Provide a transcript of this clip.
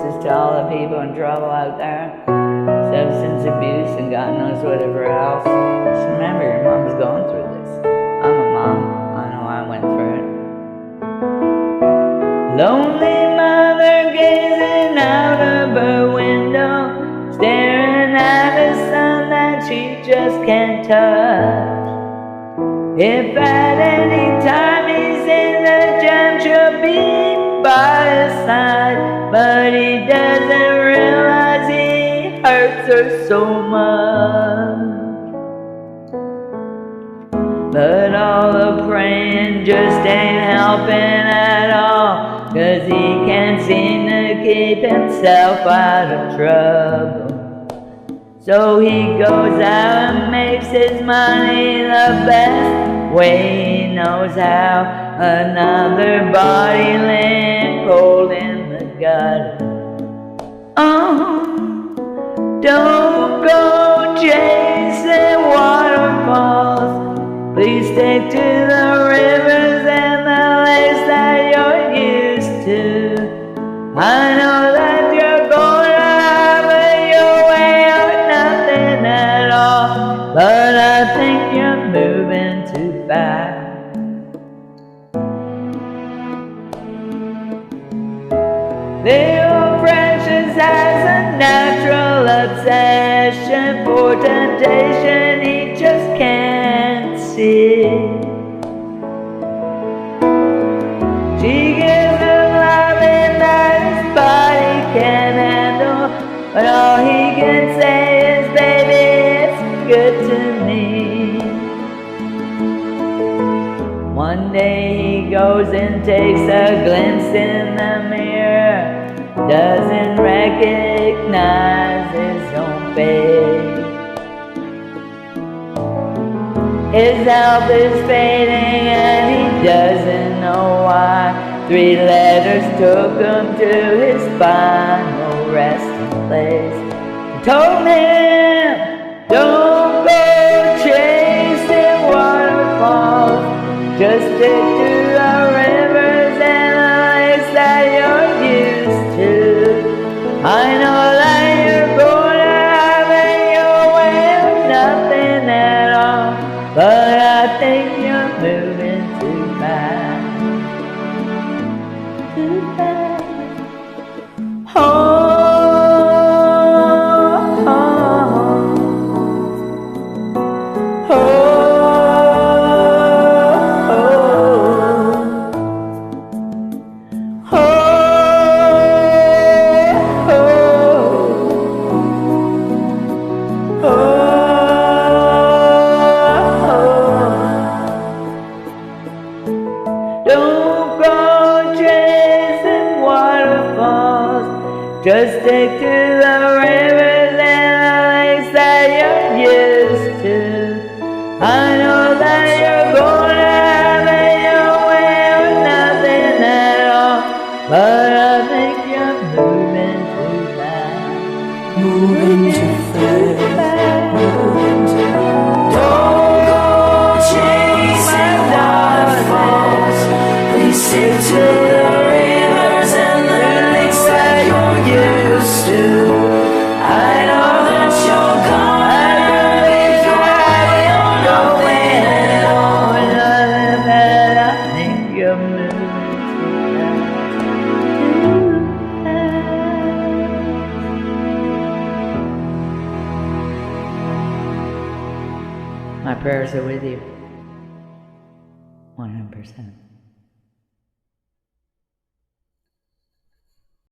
is to all the people in trouble out there. Substance abuse and God knows whatever else. Just remember, your mom's going through this. I'm a mom. I know I went through it. Lonely mother gazing out of her window, staring at a sun that she just can't touch. If at any time he's in the jam, she'll be by his side, but he doesn't realize he hurts her so much. But all the praying just ain't helping at all, 'cause he can't seem to keep himself out of trouble. So he goes out and makes his money the best way he knows how. Another body laying cold in the gutter. Oh, don't go chasing waterfalls. Please stick to the rivers and the lakes that you're used to. I know that you're gonna have your way or nothing at all, but I think you're moving too fast. The old Precious has a natural obsession for temptation he just can't see. She gives him loving that his body can handle, but all he can say is, baby, it's good to me. One day he goes and takes a glimpse in the mirror, doesn't recognize his own face. His health is fading and he doesn't know why. 3 letters took him to his final resting place. Told him, don't go chasing waterfalls, just stick to the rivers and the lakes that you're used to. I know that you're gonna have it your way or nothing at all, but I think you're moving too fast. Too fast. Oh. Don't go chasing waterfalls, just stick to the rivers and the lakes that you're used to. I know that you're gonna have it your way or nothing at all, but I think you're moving too fast. Moving too fast. Moving too fast. Don't go chasing waterfalls. Please stick to the rivers and the lakes that you're used to. I know that you're gonna make your way or nothing at all, but I think you're moving too fast. My prayers are with you. 100%.